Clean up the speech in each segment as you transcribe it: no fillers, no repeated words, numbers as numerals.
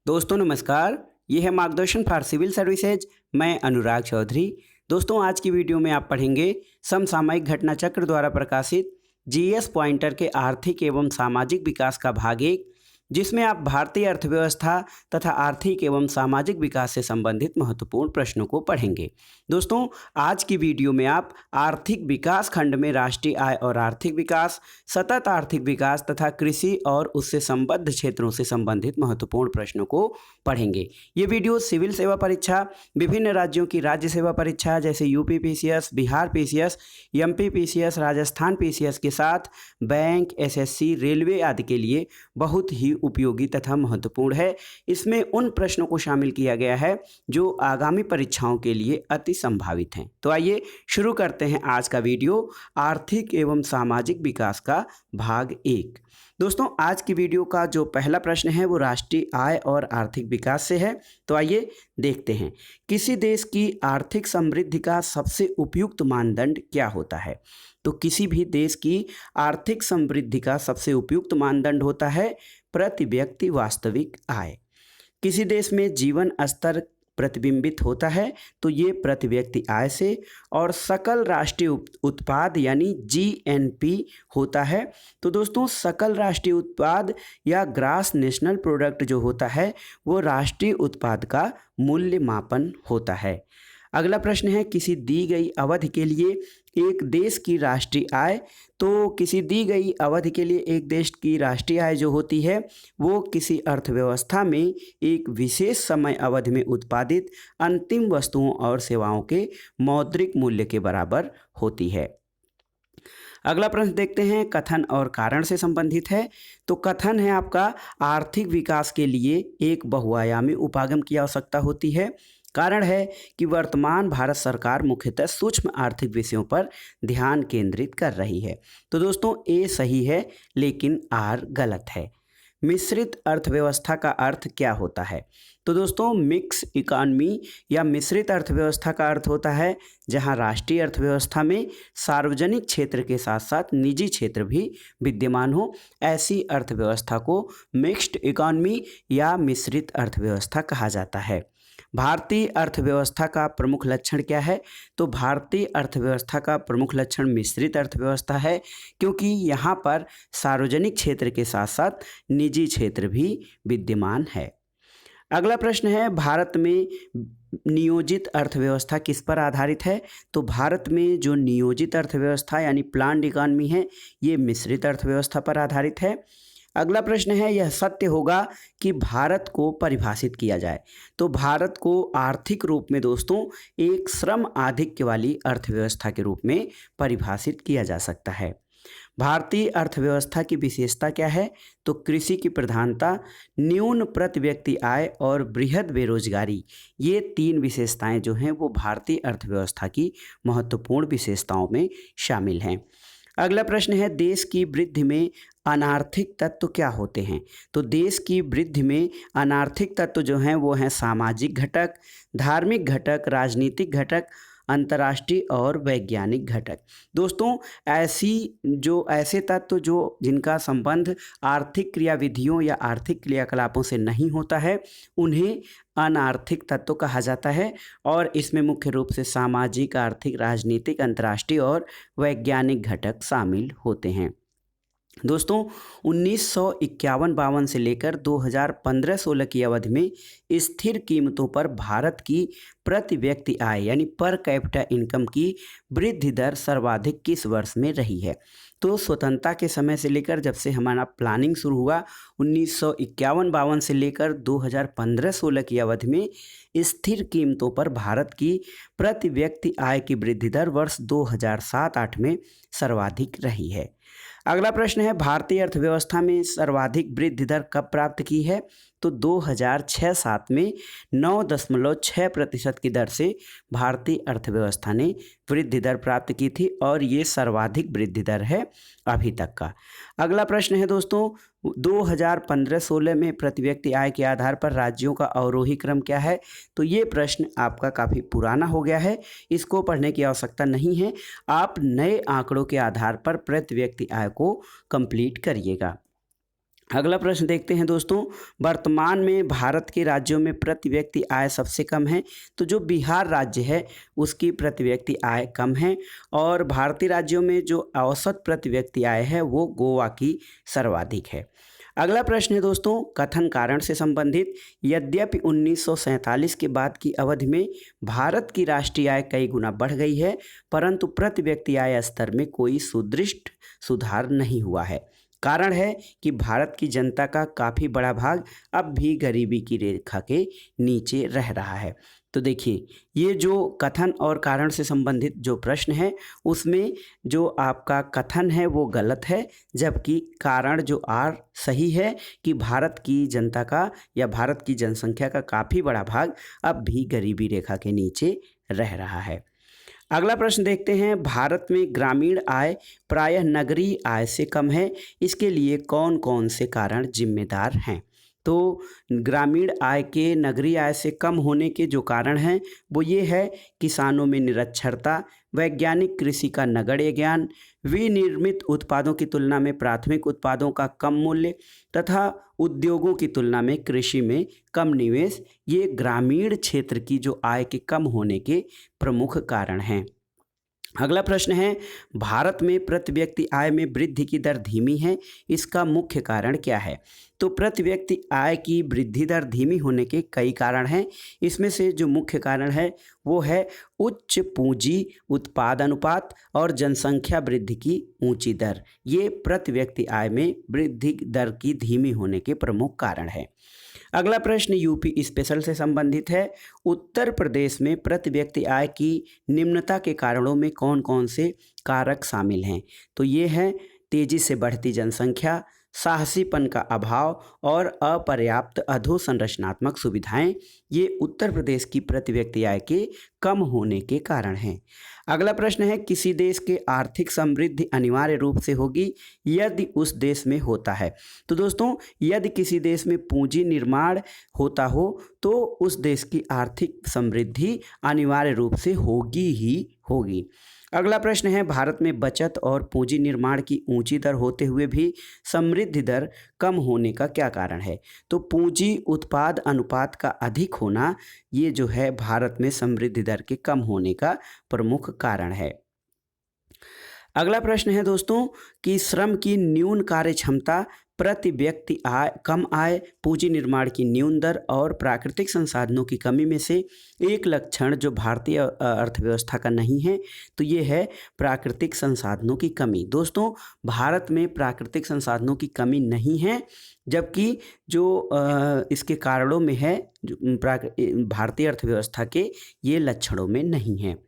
दोस्तों नमस्कार, ये है मार्गदर्शन फॉर सिविल सर्विसेज। मैं अनुराग चौधरी। दोस्तों आज की वीडियो में आप पढ़ेंगे समसामयिक घटना चक्र द्वारा प्रकाशित जीएस पॉइंटर के आर्थिक एवं सामाजिक विकास का भाग 1, जिसमें आप भारतीय अर्थव्यवस्था तथा आर्थिक एवं सामाजिक विकास से संबंधित महत्वपूर्ण प्रश्नों को पढ़ेंगे। दोस्तों आज की वीडियो में आप आर्थिक विकास खंड में राष्ट्रीय आय और आर्थिक विकास, सतत आर्थिक विकास तथा कृषि और उससे संबद्ध क्षेत्रों से संबंधित महत्वपूर्ण प्रश्नों को पढ़ेंगे। ये वीडियो सिविल सेवा परीक्षा, विभिन्न राज्यों की राज्य सेवा परीक्षा जैसे UP PCS, Bihar PCS, MP PCS, Rajasthan PCS के साथ बैंक, एसएससी, रेलवे आदि के लिए बहुत ही उपयोगी तथा महत्वपूर्ण है। इसमें उन प्रश्नों को शामिल किया गया है जो आगामी परीक्षाओं के लिए अति संभावित हैं। तो आइए शुरू करते हैं आज का वीडियो, आर्थिक एवं सामाजिक विकास का भाग 1। दोस्तों आज की वीडियो का जो पहला प्रश्न है वो राष्ट्रीय आय और आर्थिक विकास से है। तो आइए देखते हैं, किसी देश की आर्थिक समृद्धि का सबसे उपयुक्त मानदंड क्या होता है? तो किसी भी देश की आर्थिक समृद्धि का सबसे उपयुक्त मानदंड होता है प्रति व्यक्ति वास्तविक आय। किसी देश में जीवन स्तर प्रतिबिंबित होता है तो ये प्रति व्यक्ति आय से, और सकल राष्ट्रीय उत्पाद यानी जीएनपी होता है। तो दोस्तों सकल राष्ट्रीय उत्पाद या ग्रास नेशनल प्रोडक्ट जो होता है वो राष्ट्रीय उत्पाद का मूल्य मापन होता है। अगला प्रश्न है, किसी दी गई अवधि के लिए एक देश की राष्ट्रीय आय। तो किसी दी गई अवधि के लिए एक देश की राष्ट्रीय आय जो होती है वो किसी अर्थव्यवस्था में एक विशेष समय अवधि में उत्पादित अंतिम वस्तुओं और सेवाओं के मौद्रिक मूल्य के बराबर होती है। अगला प्रश्न देखते हैं, कथन और कारण से संबंधित है। तो कथन है आपका, आर्थिक विकास के लिए एक बहुआयामी उपागम की आवश्यकता होती है। कारण है कि वर्तमान भारत सरकार मुख्यतः सूक्ष्म आर्थिक विषयों पर ध्यान केंद्रित कर रही है। तो दोस्तों ए सही है लेकिन आर गलत है। मिश्रित अर्थव्यवस्था का अर्थ क्या होता है? तो दोस्तों मिक्स इकॉनमी या मिश्रित अर्थव्यवस्था का अर्थ होता है जहां राष्ट्रीय अर्थव्यवस्था में सार्वजनिक क्षेत्र के साथ साथ निजी क्षेत्र भी विद्यमान हो। ऐसी अर्थव्यवस्था को मिक्स्ड इकॉनमी या मिश्रित अर्थव्यवस्था कहा जाता है। भारतीय अर्थव्यवस्था का प्रमुख लक्षण क्या है? तो भारतीय अर्थव्यवस्था का प्रमुख लक्षण मिश्रित अर्थव्यवस्था है, क्योंकि यहाँ पर सार्वजनिक क्षेत्र के साथ साथ निजी क्षेत्र भी विद्यमान है। अगला प्रश्न है, भारत में नियोजित अर्थव्यवस्था किस पर आधारित है? तो भारत में जो नियोजित अर्थव्यवस्था यानी प्लान्ड इकॉनमी है ये मिश्रित अर्थव्यवस्था पर आधारित है। अगला प्रश्न है, यह सत्य होगा कि भारत को परिभाषित किया जाए। तो भारत को आर्थिक रूप में दोस्तों एक श्रम आधिक्य वाली अर्थव्यवस्था के रूप में परिभाषित किया जा सकता है। भारतीय अर्थव्यवस्था की विशेषता क्या है? तो कृषि की प्रधानता, न्यून प्रति व्यक्ति आय और बृहद बेरोजगारी, ये 3 विशेषताएं जो हैं वो भारतीय अर्थव्यवस्था की महत्वपूर्ण विशेषताओं में शामिल हैं। अगला प्रश्न है, देश की वृद्धि में अनार्थिक तत्व क्या होते हैं? तो देश की वृद्धि में अनार्थिक तत्व जो हैं वो हैं सामाजिक घटक, धार्मिक घटक, राजनीतिक घटक, अंतर्राष्ट्रीय और वैज्ञानिक घटक। दोस्तों ऐसे तत्व जो जिनका संबंध आर्थिक क्रियाविधियों या आर्थिक क्रियाकलापों से नहीं होता है उन्हें अनार्थिक तत्व कहा जाता है, और इसमें मुख्य रूप से सामाजिक, आर्थिक, राजनीतिक, अंतर्राष्ट्रीय और वैज्ञानिक घटक शामिल होते हैं। दोस्तों 1951-52 से लेकर 2015-16 की अवधि में स्थिर कीमतों पर भारत की प्रति व्यक्ति आय यानी पर कैपिटा इनकम की वृद्धि दर सर्वाधिक किस वर्ष में रही है? तो स्वतंत्रता के समय से लेकर जब से हमारा प्लानिंग शुरू हुआ 1951-52 से लेकर 2015-16 की अवधि में स्थिर कीमतों पर भारत की प्रति व्यक्ति आय की वृद्धि दर वर्ष 2007-08 में सर्वाधिक रही है। अगला प्रश्न है, भारतीय अर्थव्यवस्था में सर्वाधिक वृद्धि दर कब प्राप्त की है? तो 2006-07 में 9.6% की दर से भारतीय अर्थव्यवस्था ने वृद्धि दर प्राप्त की थी, और ये सर्वाधिक वृद्धि दर है अभी तक का। अगला प्रश्न है दोस्तों, 2015-16 में प्रति व्यक्ति आय के आधार पर राज्यों का अवरोही क्रम क्या है? तो ये प्रश्न आपका काफ़ी पुराना हो गया है, इसको पढ़ने की आवश्यकता नहीं है। आप नए आंकड़ों के आधार पर प्रति व्यक्ति आय को कंप्लीट करिएगा। अगला प्रश्न देखते हैं दोस्तों, वर्तमान में भारत के राज्यों में प्रति व्यक्ति आय सबसे कम है। तो जो बिहार राज्य है उसकी प्रति व्यक्ति आय कम है और भारतीय राज्यों में जो औसत प्रति व्यक्ति आय है वो गोवा की सर्वाधिक है। अगला प्रश्न है दोस्तों, कथन कारण से संबंधित। यद्यपि 1947 के बाद की अवधि में भारत की राष्ट्रीय आय कई गुना बढ़ गई है, परंतु प्रति व्यक्ति आय स्तर में कोई सुदृढ़ सुधार नहीं हुआ है। कारण है कि भारत की जनता का काफ़ी बड़ा भाग अब भी गरीबी की रेखा के नीचे रह रहा है। तो देखिए, ये जो कथन और कारण से संबंधित जो प्रश्न है उसमें जो आपका कथन है वो गलत है, जबकि कारण जो आर सही है कि भारत की जनता का या भारत की जनसंख्या का काफ़ी बड़ा भाग अब भी गरीबी रेखा के नीचे रह रहा है। अगला प्रश्न देखते हैं, भारत में ग्रामीण आय प्रायः नगरीय आय से कम है, इसके लिए कौन कौन से कारण जिम्मेदार हैं। तो ग्रामीण आय के नगरीय आय से कम होने के जो कारण हैं वो ये है, किसानों में निरक्षरता, वैज्ञानिक कृषि का नगण्य ज्ञान, विनिर्मित उत्पादों की तुलना में प्राथमिक उत्पादों का कम मूल्य तथा उद्योगों की तुलना में कृषि में कम निवेश, ये ग्रामीण क्षेत्र की जो आय के कम होने के प्रमुख कारण हैं। अगला प्रश्न है, भारत में प्रति व्यक्ति आय में वृद्धि की दर धीमी है, इसका मुख्य कारण क्या है। तो प्रति व्यक्ति आय की वृद्धि दर धीमी होने के कई कारण हैं। इसमें से जो मुख्य कारण है वो है उच्च पूंजी उत्पाद अनुपात और जनसंख्या वृद्धि की ऊंची दर। ये प्रति व्यक्ति आय में वृद्धि दर की धीमी होने के प्रमुख कारण है। अगला प्रश्न यूपी स्पेशल से संबंधित है। उत्तर प्रदेश में प्रति व्यक्ति आय की निम्नता के कारणों में कौन कौन से कारक शामिल हैं। तो ये है तेजी से बढ़ती जनसंख्या, साहसीपन का अभाव और अपर्याप्त अधोसंरचनात्मक सुविधाएं, ये उत्तर प्रदेश की प्रति व्यक्ति आय के कम होने के कारण हैं। अगला प्रश्न है, किसी देश के आर्थिक समृद्धि अनिवार्य रूप से होगी यदि उस देश में होता है। तो दोस्तों, यदि किसी देश में पूंजी निर्माण होता हो तो उस देश की आर्थिक समृद्धि अनिवार्य रूप से होगी ही होगी। अगला प्रश्न है, भारत में बचत और पूंजी निर्माण की ऊंची दर होते हुए भी समृद्धि दर कम होने का क्या कारण है। तो पूंजी उत्पाद अनुपात का अधिक होना ये जो है भारत में समृद्धि दर के कम होने का प्रमुख कारण है। अगला प्रश्न है दोस्तों कि श्रम की न्यून कार्य क्षमता, प्रति व्यक्ति आय कम आय, पूंजी निर्माण की न्यून दर और प्राकृतिक संसाधनों की कमी में से एक लक्षण जो भारतीय अर्थव्यवस्था का नहीं है तो ये है प्राकृतिक संसाधनों की कमी। दोस्तों, भारत में प्राकृतिक संसाधनों की कमी नहीं है, जबकि जो इसके कारणों में है भारतीय अर्थव्यवस्था के ये लक्षणों में नहीं है।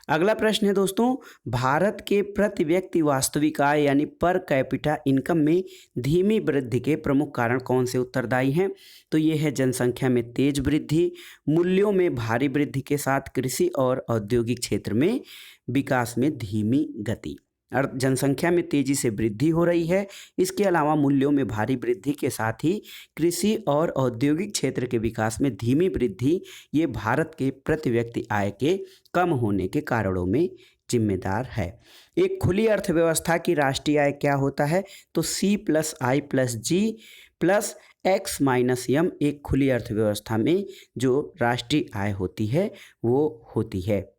अगला प्रश्न है दोस्तों, भारत के प्रति व्यक्ति वास्तविक आय यानी पर कैपिटा इनकम में धीमी वृद्धि के प्रमुख कारण कौन से उत्तरदायी हैं। तो ये है जनसंख्या में तेज वृद्धि, मूल्यों में भारी वृद्धि के साथ कृषि और औद्योगिक क्षेत्र में विकास में धीमी गति। जनसंख्या में तेजी से वृद्धि हो रही है, इसके अलावा मूल्यों में भारी वृद्धि के साथ ही कृषि और औद्योगिक क्षेत्र के विकास में धीमी वृद्धि, ये भारत के प्रति व्यक्ति आय के कम होने के कारणों में जिम्मेदार है। एक खुली अर्थव्यवस्था की राष्ट्रीय आय क्या होता है। तो C+I+G+X-M एक खुली अर्थव्यवस्था में जो राष्ट्रीय आय होती है वो होती है।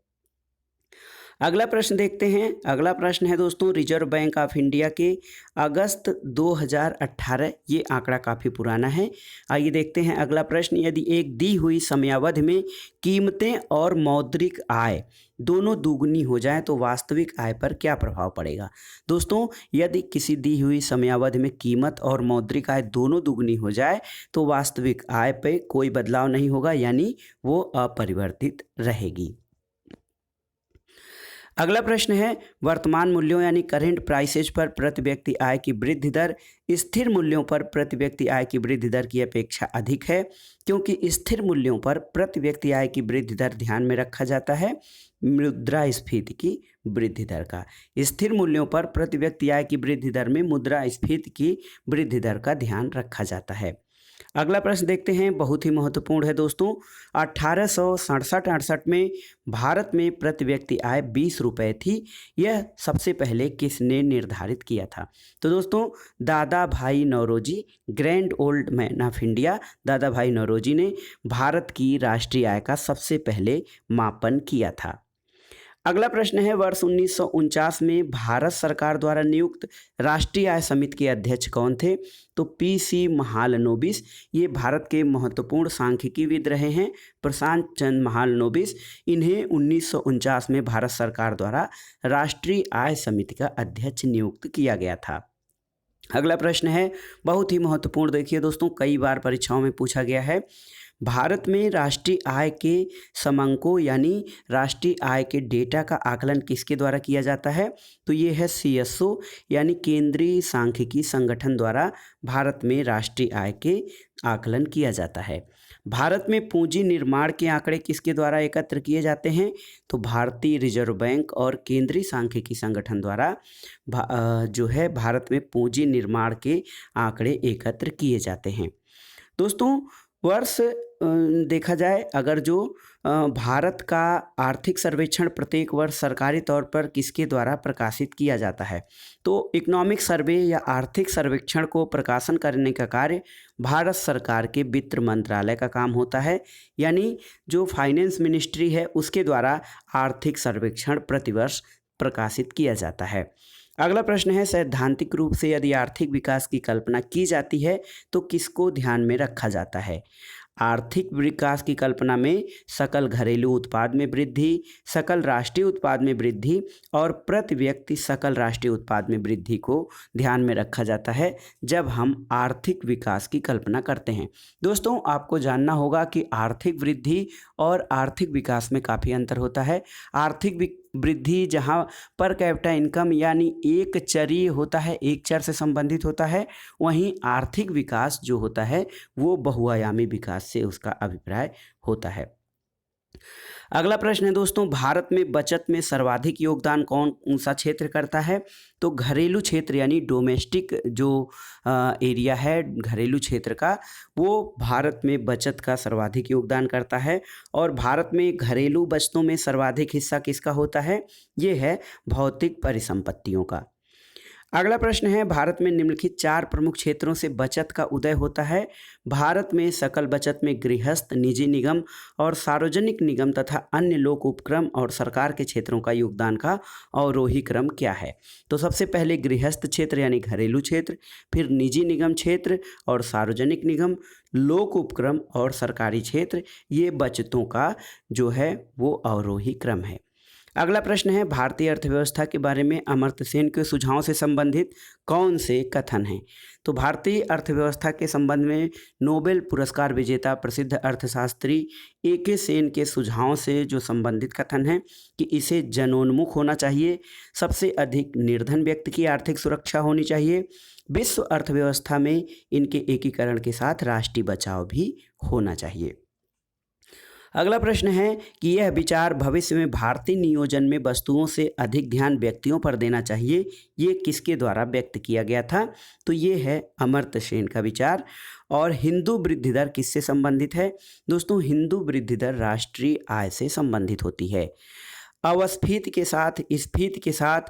अगला प्रश्न देखते हैं। अगला प्रश्न है दोस्तों, रिजर्व बैंक ऑफ इंडिया के अगस्त 2018, ये आंकड़ा काफ़ी पुराना है। आइए देखते हैं अगला प्रश्न, यदि एक दी हुई समयावधि में कीमतें और मौद्रिक आय दोनों दुगनी हो जाए तो वास्तविक आय पर क्या प्रभाव पड़ेगा। दोस्तों, यदि किसी दी हुई समयावधि में कीमत और मौद्रिक आय दोनों दुगनी हो जाए तो वास्तविक आय पे कोई बदलाव नहीं होगा, यानी वो अपरिवर्तित रहेगी। अगला प्रश्न है, वर्तमान मूल्यों यानी करेंट प्राइसेज पर प्रति व्यक्ति आय की वृद्धि दर स्थिर मूल्यों पर प्रति व्यक्ति आय की वृद्धि दर की अपेक्षा अधिक है, क्योंकि स्थिर मूल्यों पर प्रति व्यक्ति आय की वृद्धि दर ध्यान में रखा जाता है मुद्रास्फीति की वृद्धि दर का। स्थिर मूल्यों पर प्रति व्यक्ति आय की वृद्धि दर में मुद्रास्फीति की वृद्धि दर का ध्यान रखा जाता है। अगला प्रश्न देखते हैं, बहुत ही महत्वपूर्ण है दोस्तों। 1867-68 में भारत में प्रति व्यक्ति आय 20 रुपये थी। यह सबसे पहले किसने निर्धारित किया था? तो दोस्तों Dadabhai Naoroji, grand old man of India Dadabhai Naoroji ने भारत की राष्ट्रीय आय का सबसे पहले मापन किया था। अगला प्रश्न है, वर्ष 1949 में भारत सरकार द्वारा नियुक्त राष्ट्रीय आय समिति के अध्यक्ष कौन थे? तो पीसी महालनोबिस। ये भारत के महत्वपूर्ण सांख्यिकीविद रहे हैं, प्रशांत चंद्र महालनोबिस। इन्हें 1949 में भारत सरकार द्वारा राष्ट्रीय आय समिति का अध्यक्ष नियुक्त किया गया था। अगला प्रश्न है, बहुत ही महत्वपूर्ण, देखिए दोस्तों, कई बार परीक्षाओं में पूछा गया है। भारत में राष्ट्रीय आय के समंकों यानी राष्ट्रीय आय के डेटा का आकलन किसके द्वारा किया जाता है? तो ये है सीएसओ यानी केंद्रीय सांख्यिकी संगठन द्वारा भारत में राष्ट्रीय आय के आकलन किया जाता है। भारत में पूंजी निर्माण के आंकड़े किसके द्वारा एकत्र किए जाते हैं? तो भारतीय रिजर्व बैंक और केंद्रीय सांख्यिकी संगठन द्वारा जो है भारत में पूंजी निर्माण के आंकड़े एकत्र किए जाते हैं। दोस्तों वर्ष देखा जाए अगर जो भारत का आर्थिक सर्वेक्षण प्रत्येक वर्ष सरकारी तौर पर किसके द्वारा प्रकाशित किया जाता है? तो इकोनॉमिक सर्वे या आर्थिक सर्वेक्षण को प्रकाशन करने का कार्य भारत सरकार के वित्त मंत्रालय का काम होता है, यानी जो फाइनेंस मिनिस्ट्री है उसके द्वारा आर्थिक सर्वेक्षण प्रतिवर्ष प्रकाशित किया जाता है। अगला प्रश्न है, सैद्धांतिक रूप से यदि आर्थिक विकास की कल्पना की जाती है तो किसको ध्यान में रखा जाता है? आर्थिक विकास की कल्पना में सकल घरेलू उत्पाद में वृद्धि, सकल राष्ट्रीय उत्पाद में वृद्धि और प्रति व्यक्ति सकल राष्ट्रीय उत्पाद में वृद्धि को ध्यान में रखा जाता है जब हम आर्थिक विकास की कल्पना करते हैं। दोस्तों आपको जानना होगा कि आर्थिक वृद्धि और आर्थिक विकास में काफ़ी अंतर होता है। आर्थिक वृद्धि जहाँ पर कैपिटा इनकम यानी एक चरी होता है, एक चर से संबंधित होता है, वहीं आर्थिक विकास जो होता है वो बहुआयामी विकास से उसका अभिप्राय होता है। अगला प्रश्न है दोस्तों, भारत में बचत में सर्वाधिक योगदान कौन सा क्षेत्र करता है? तो घरेलू क्षेत्र यानी डोमेस्टिक जो एरिया है घरेलू क्षेत्र का, वो भारत में बचत का सर्वाधिक योगदान करता है। और भारत में घरेलू बचतों में सर्वाधिक हिस्सा किसका होता है? ये है भौतिक परिसंपत्तियों का। अगला प्रश्न है, भारत में निम्नलिखित 4 प्रमुख क्षेत्रों से बचत का उदय होता है। भारत में सकल बचत में गृहस्थ, निजी निगम और सार्वजनिक निगम तथा अन्य लोक उपक्रम और सरकार के क्षेत्रों का योगदान का अवरोही क्रम क्या है? तो सबसे पहले गृहस्थ क्षेत्र यानी घरेलू क्षेत्र, फिर निजी निगम क्षेत्र और सार्वजनिक निगम, लोक उपक्रम और सरकारी क्षेत्र, ये बचतों का जो है वो अवरोही क्रम है। अगला प्रश्न है, भारतीय अर्थव्यवस्था के बारे में अमर्त्य सेन के सुझाव से संबंधित कौन से कथन हैं? तो भारतीय अर्थव्यवस्था के संबंध में नोबेल पुरस्कार विजेता प्रसिद्ध अर्थशास्त्री ए.के. सेन के सुझाव से जो संबंधित कथन है कि इसे जनोन्मुख होना चाहिए, सबसे अधिक निर्धन व्यक्ति की आर्थिक सुरक्षा होनी चाहिए, विश्व अर्थव्यवस्था में इनके एकीकरण के साथ राष्ट्रीय बचाव भी होना चाहिए। अगला प्रश्न है कि यह विचार भविष्य में भारतीय नियोजन में वस्तुओं से अधिक ध्यान व्यक्तियों पर देना चाहिए, ये किसके द्वारा व्यक्त किया गया था? तो ये है अमर्त्य सेन का विचार। और हिंदू वृद्धि दर किससे संबंधित है? दोस्तों हिंदू वृद्धि दर राष्ट्रीय आय से संबंधित होती है। अवस्फीति के साथ, स्फीति के साथ,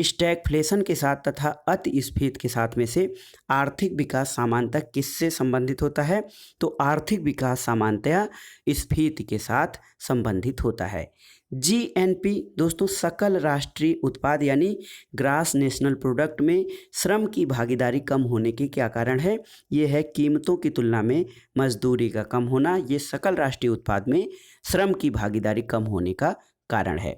स्टैगफ्लेशन के साथ तथा अति स्फीति के साथ में से आर्थिक विकास सामान्यतः किससे संबंधित होता है? तो आर्थिक विकास सामान्यतः स्फीति के साथ संबंधित होता है। जीएनपी दोस्तों सकल राष्ट्रीय उत्पाद यानी ग्रास नेशनल प्रोडक्ट में श्रम की भागीदारी कम होने के क्या कारण है? ये है कीमतों की तुलना में मजदूरी का कम होना, ये सकल राष्ट्रीय उत्पाद में श्रम की भागीदारी कम होने का कारण है।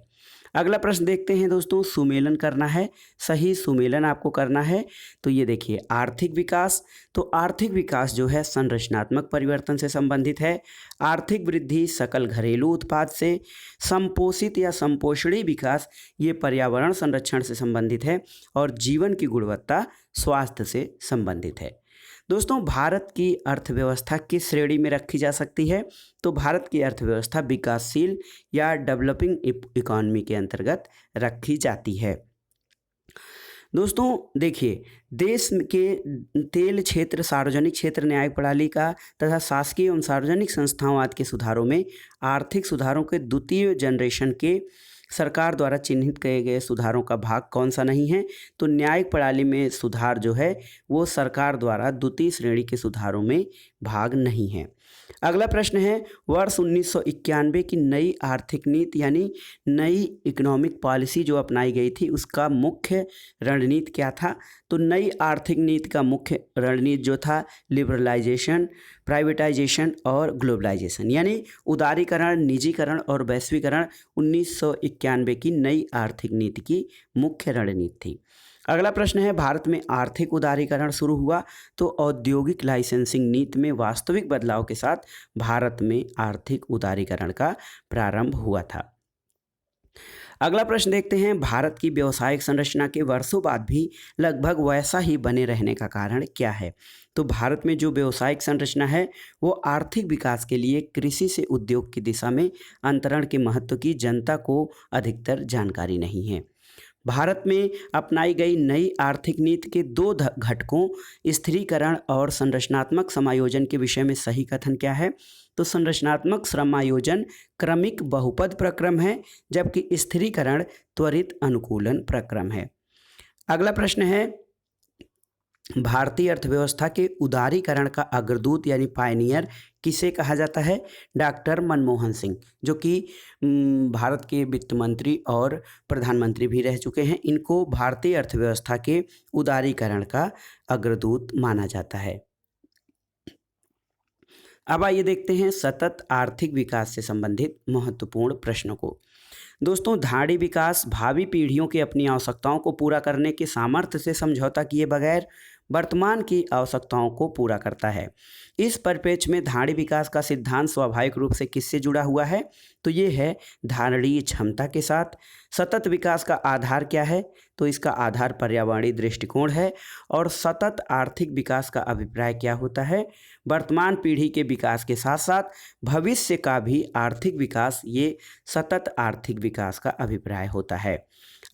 अगला प्रश्न देखते हैं दोस्तों, सुमेलन करना है, सही सुमेलन आपको करना है। तो ये देखिए आर्थिक विकास, तो आर्थिक विकास जो है संरचनात्मक परिवर्तन से संबंधित है। आर्थिक वृद्धि सकल घरेलू उत्पाद से, संपोषित या संपोषणी विकास ये पर्यावरण संरक्षण से संबंधित है और जीवन की गुणवत्ता स्वास्थ्य से संबंधित है। दोस्तों भारत की अर्थव्यवस्था किस श्रेणी में रखी जा सकती है? तो भारत की अर्थव्यवस्था विकासशील या डेवलपिंग इकोनॉमी के अंतर्गत रखी जाती है। दोस्तों देखिए, देश के तेल क्षेत्र, सार्वजनिक क्षेत्र न्यायिक प्रणाली का तथा शासकीय एवं सार्वजनिक संस्थाओं आदि के सुधारों में आर्थिक सुधारों के द्वितीय जनरेशन के सरकार द्वारा चिन्हित किए गए सुधारों का भाग कौन सा नहीं है? तो न्यायिक प्रणाली में सुधार जो है वो सरकार द्वारा द्वितीय श्रेणी के सुधारों में भाग नहीं है। अगला प्रश्न है, वर्ष 1991 की नई आर्थिक नीति यानी नई इकोनॉमिक पॉलिसी जो अपनाई गई थी उसका मुख्य रणनीति क्या था? तो नई आर्थिक नीति का मुख्य रणनीति जो था लिबरलाइजेशन, प्राइवेटाइजेशन और ग्लोबलाइजेशन यानी उदारीकरण, निजीकरण और वैश्वीकरण 1991 की नई आर्थिक नीति की मुख्य रणनीति थी। अगला प्रश्न है, भारत में आर्थिक उदारीकरण शुरू हुआ तो औद्योगिक लाइसेंसिंग नीति में वास्तविक बदलाव के साथ भारत में आर्थिक उदारीकरण का प्रारंभ हुआ था। अगला प्रश्न देखते हैं, भारत की व्यावसायिक संरचना के वर्षों बाद भी लगभग वैसा ही बने रहने का कारण क्या है? तो भारत में जो व्यावसायिक संरचना है वो आर्थिक विकास के लिए कृषि से उद्योग की दिशा में अंतरण के महत्व की जनता को अधिकतर जानकारी नहीं है। भारत में अपनाई गई नई आर्थिक नीति के दो घटकों स्थिरीकरण और संरचनात्मक समायोजन के विषय में सही कथन क्या है? तो संरचनात्मक समायोजन क्रमिक बहुपद प्रक्रम है जबकि स्थिरीकरण त्वरित अनुकूलन प्रक्रम है। अगला प्रश्न है, भारतीय अर्थव्यवस्था के उदारीकरण का अग्रदूत यानी पायनियर किसे कहा जाता है? डॉक्टर मनमोहन सिंह, जो कि भारत के वित्त मंत्री और प्रधानमंत्री भी रह चुके हैं। इनको भारतीय अर्थव्यवस्था के उदारीकरण का अग्रदूत माना जाता है। अब आइए देखते हैं सतत आर्थिक विकास से संबंधित महत्वपूर्ण प्रश्नों को। दोस्तों, धाड़ी विकास भावी पीढ़ियों की अपनी आवश्यकताओं को पूरा करने के सामर्थ्य से समझौता किए बगैर वर्तमान की आवश्यकताओं को पूरा करता है। इस परिप्रेक्ष्य में धाड़ी विकास का सिद्धांत स्वाभाविक रूप से किससे जुड़ा हुआ है? तो ये है धारणीय क्षमता के साथ। सतत विकास का आधार क्या है? तो इसका आधार पर्यावरणीय दृष्टिकोण है। और सतत आर्थिक विकास का अभिप्राय क्या होता है? वर्तमान पीढ़ी के विकास के साथ साथ भविष्य का भी आर्थिक विकास, ये सतत आर्थिक विकास का अभिप्राय होता है।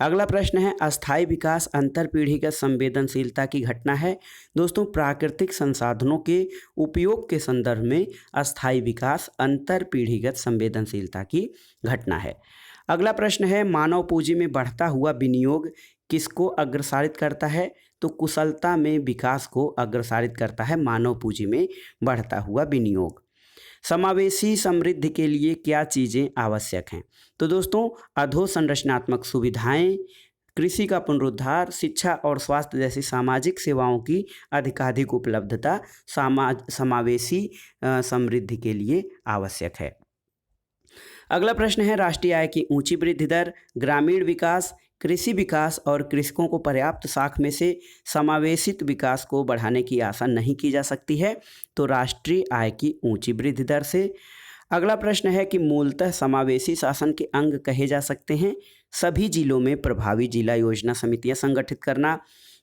अगला प्रश्न है, अस्थायी विकास अंतर पीढ़ीगत संवेदनशीलता की घटना है। दोस्तों, प्राकृतिक संसाधनों के उपयोग के संदर्भ में अस्थायी विकास अंतर पीढ़ीगत संवेदनशीलता की घटना है। अगला प्रश्न है, मानव पूंजी में बढ़ता हुआ विनियोग किसको अग्रसारित करता है? तो कुशलता में विकास को अग्रसारित करता है मानव पूंजी में बढ़ता हुआ विनियोग। समावेशी समृद्धि के लिए क्या चीज़ें आवश्यक हैं? तो दोस्तों, अधोसंरचनात्मक सुविधाएं, कृषि का पुनरुद्धार, शिक्षा और स्वास्थ्य जैसी सामाजिक सेवाओं की अधिकाधिक उपलब्धता समावेशी समृद्धि के लिए आवश्यक है। अगला प्रश्न है, राष्ट्रीय आय की ऊंची वृद्धि दर, ग्रामीण विकास, कृषि विकास और कृषकों को पर्याप्त साख में से समावेशित विकास को बढ़ाने की आशा नहीं की जा सकती है। तो राष्ट्रीय आय की ऊंची वृद्धि दर से। अगला प्रश्न है कि मूलतः समावेशी शासन के अंग कहे जा सकते हैं सभी जिलों में प्रभावी जिला योजना समितियां संगठित करना,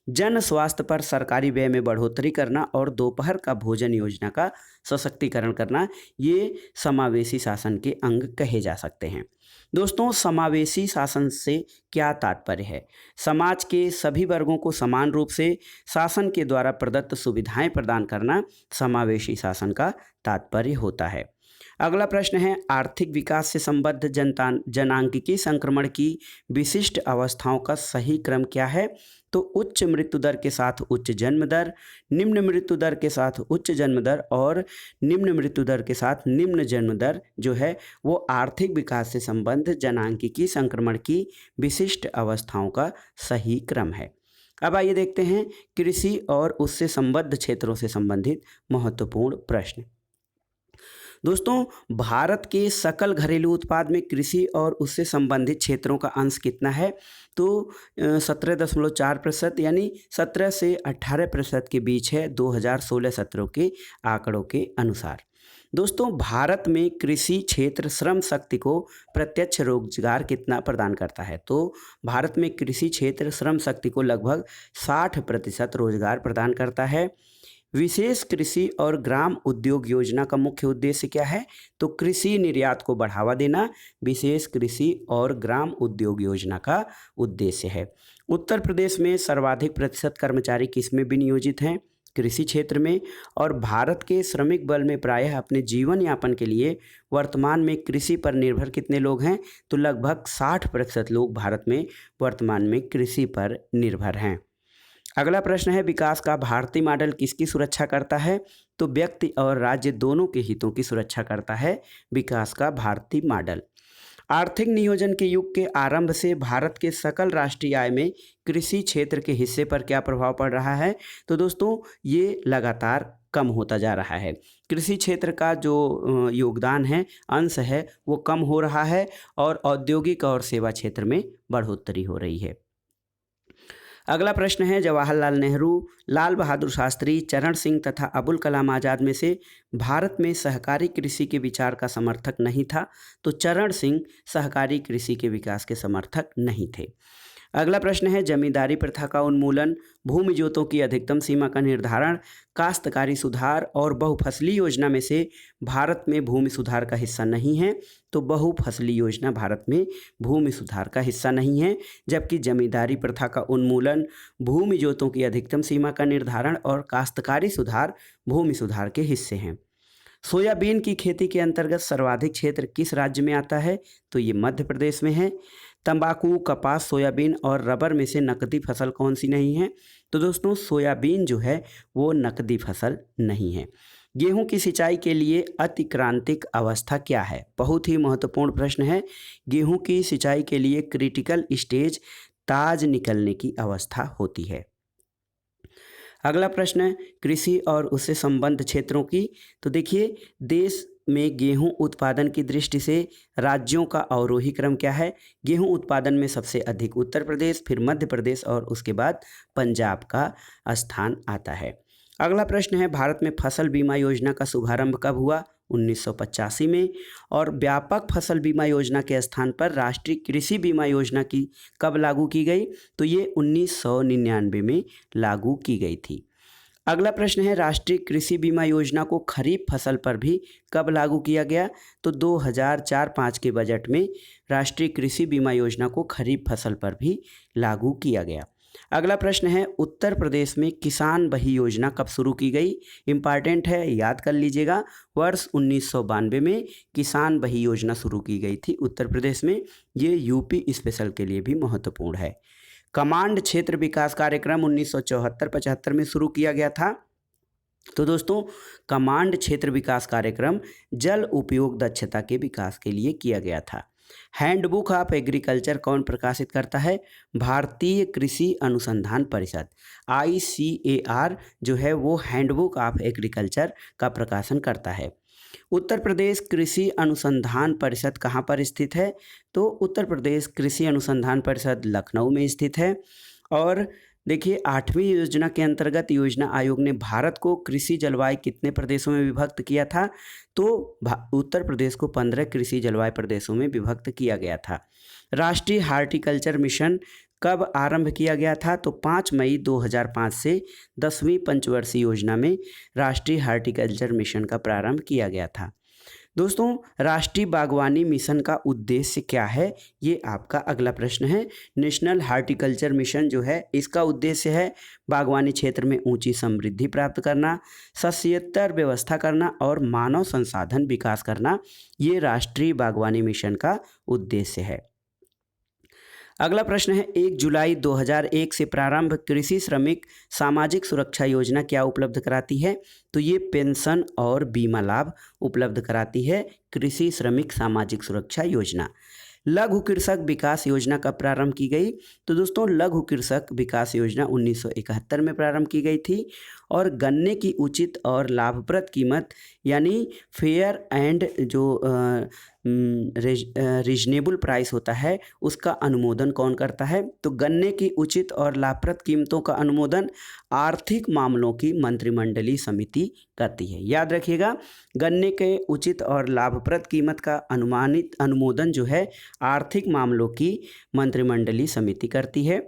जन स्वास्थ्य पर सरकारी व्यय में बढ़ोतरी करना और दोपहर का भोजन योजना का सशक्तिकरण करना, ये समावेशी शासन के अंग कहे जा सकते हैं। दोस्तों, समावेशी शासन से क्या तात्पर्य है? समाज के सभी वर्गों को समान रूप से शासन के द्वारा प्रदत्त सुविधाएं प्रदान करना समावेशी शासन का तात्पर्य होता है। अगला प्रश्न है, आर्थिक विकास से संबद्ध जनांकिकी संक्रमण की विशिष्ट अवस्थाओं का सही क्रम क्या है? तो उच्च मृत्यु दर के साथ उच्च जन्म दर, निम्न मृत्यु दर के साथ उच्च जन्म दर और निम्न मृत्यु दर के साथ निम्न जन्म दर जो है वो आर्थिक विकास से संबद्ध जनांकिकी संक्रमण की विशिष्ट अवस्थाओं का सही क्रम है। अब आइए देखते हैं कृषि और उससे संबद्ध क्षेत्रों से संबंधित महत्वपूर्ण प्रश्न। दोस्तों, भारत के सकल घरेलू उत्पाद में कृषि और उससे संबंधित क्षेत्रों का अंश कितना है? तो 17.4% यानी 17 से 18% के बीच है 2016-17 के आंकड़ों के अनुसार। दोस्तों, भारत में कृषि क्षेत्र श्रम शक्ति को प्रत्यक्ष रोजगार कितना प्रदान करता है? तो भारत में कृषि क्षेत्र श्रम शक्ति को लगभग 60% रोजगार प्रदान करता है। विशेष कृषि और ग्राम उद्योग योजना का मुख्य उद्देश्य क्या है? तो कृषि निर्यात को बढ़ावा देना विशेष कृषि और ग्राम उद्योग योजना का उद्देश्य है। उत्तर प्रदेश में सर्वाधिक प्रतिशत कर्मचारी किसमें विनियोजित हैं? कृषि क्षेत्र में। और भारत के श्रमिक बल में प्रायः अपने जीवन यापन के लिए वर्तमान में कृषि पर निर्भर कितने लोग हैं? तो लगभग 60% लोग भारत में वर्तमान में कृषि पर निर्भर हैं। अगला प्रश्न है, विकास का भारतीय मॉडल किसकी सुरक्षा करता है? तो व्यक्ति और राज्य दोनों के हितों की सुरक्षा करता है विकास का भारतीय मॉडल। आर्थिक नियोजन के युग के आरंभ से भारत के सकल राष्ट्रीय आय में कृषि क्षेत्र के हिस्से पर क्या प्रभाव पड़ रहा है? तो दोस्तों ये लगातार कम होता जा रहा है। कृषि क्षेत्र का जो योगदान है, अंश है, वो कम हो रहा है और औद्योगिक और सेवा क्षेत्र में बढ़ोतरी हो रही है। अगला प्रश्न है, जवाहरलाल नेहरू, लाल बहादुर शास्त्री, चरण सिंह तथा अबुल कलाम आज़ाद में से भारत में सहकारी कृषि के विचार का समर्थक नहीं था? तो चरण सिंह सहकारी कृषि के विकास के समर्थक नहीं थे। अगला प्रश्न है, जमींदारी प्रथा का उन्मूलन, भूमि जोतों की अधिकतम सीमा का निर्धारण, काश्तकारी सुधार और बहुफसली योजना में से भारत में भूमि सुधार का हिस्सा नहीं है? तो बहुफसली योजना भारत में भूमि सुधार का हिस्सा नहीं है, जबकि जमींदारी प्रथा का उन्मूलन, भूमि जोतों की अधिकतम सीमा का निर्धारण और काश्तकारी सुधार भूमि सुधार के हिस्से हैं। सोयाबीन की खेती के अंतर्गत सर्वाधिक क्षेत्र किस राज्य में आता है? तो ये मध्य प्रदेश में है। तंबाकू, कपास, सोयाबीन और रबर में से नकदी फसल कौन सी नहीं है? तो दोस्तों सोयाबीन जो है वो नकदी फसल नहीं है। गेहूं की सिंचाई के लिए अतिक्रांतिक अवस्था क्या है? बहुत ही महत्वपूर्ण प्रश्न है। गेहूं की सिंचाई के लिए क्रिटिकल स्टेज ताज निकलने की अवस्था होती है। अगला प्रश्न है, कृषि और उससे संबद्ध क्षेत्रों की। तो देखिए, देश में गेहूं उत्पादन की दृष्टि से राज्यों का अवरोही क्रम क्या है? गेहूं उत्पादन में सबसे अधिक उत्तर प्रदेश, फिर मध्य प्रदेश और उसके बाद पंजाब का स्थान आता है। अगला प्रश्न है, भारत में फसल बीमा योजना का शुभारंभ कब हुआ? 1985 में। और व्यापक फसल बीमा योजना के स्थान पर राष्ट्रीय कृषि बीमा योजना की कब लागू की गई? तो ये 1999 में लागू की गई थी। अगला प्रश्न है, राष्ट्रीय कृषि बीमा योजना को खरीफ फसल पर भी कब लागू किया गया? तो 2004-05 के बजट में राष्ट्रीय कृषि बीमा योजना को खरीफ फसल पर भी लागू किया गया। अगला प्रश्न है, उत्तर प्रदेश में किसान बही योजना कब शुरू की गई? इंपॉर्टेंट है, याद कर लीजिएगा। वर्ष 1992 में किसान बही योजना शुरू की गई थी उत्तर प्रदेश में। ये यूपी स्पेशल के लिए भी महत्वपूर्ण है। कमांड क्षेत्र विकास कार्यक्रम 1974-75 में शुरू किया गया था। तो दोस्तों कमांड क्षेत्र विकास कार्यक्रम जल उपयोग दक्षता के विकास के लिए किया गया था। हैंडबुक ऑफ एग्रीकल्चर कौन प्रकाशित करता है? भारतीय कृषि अनुसंधान परिषद, ICAR जो है वो हैंडबुक ऑफ एग्रीकल्चर का प्रकाशन करता है। उत्तर प्रदेश कृषि अनुसंधान परिषद कहाँ पर स्थित है? तो उत्तर प्रदेश कृषि अनुसंधान परिषद लखनऊ में स्थित है। और देखिए 8वीं योजना के अंतर्गत योजना आयोग ने भारत को कृषि जलवायु कितने प्रदेशों में विभक्त किया था? तो उत्तर प्रदेश को 15 कृषि जलवायु प्रदेशों में विभक्त किया गया था। राष्ट्रीय हार्टिकल्चर मिशन कब आरंभ किया गया था? तो 5 मई 2005 से 10वीं पंचवर्षीय योजना में राष्ट्रीय हार्टिकल्चर मिशन का प्रारंभ किया गया था। दोस्तों राष्ट्रीय बागवानी मिशन का उद्देश्य क्या है? ये आपका अगला प्रश्न है। नेशनल हार्टिकल्चर मिशन जो है इसका उद्देश्य है बागवानी क्षेत्र में ऊंची समृद्धि प्राप्त करना, सस्यतर व्यवस्था करना और मानव संसाधन विकास करना। ये राष्ट्रीय बागवानी मिशन का उद्देश्य है। अगला प्रश्न है, 1 जुलाई 2001 से प्रारंभ कृषि श्रमिक सामाजिक सुरक्षा योजना क्या उपलब्ध कराती है? तो ये पेंशन और बीमा लाभ उपलब्ध कराती है कृषि श्रमिक सामाजिक सुरक्षा योजना। लघु कृषक विकास योजना कब प्रारंभ की गई? तो दोस्तों लघु कृषक विकास योजना 1971 में प्रारंभ की गई थी। और गन्ने की उचित और लाभप्रद कीमत यानी फेयर एंड जो रीजनेबल प्राइस होता है उसका अनुमोदन कौन करता है? तो गन्ने की उचित और लाभप्रद कीमतों का अनुमोदन आर्थिक मामलों की मंत्रिमंडलीय समिति करती है। याद रखिएगा, गन्ने के उचित और लाभप्रद कीमत का अनुमोदन जो है आर्थिक मामलों की मंत्रिमंडलीय समिति करती है।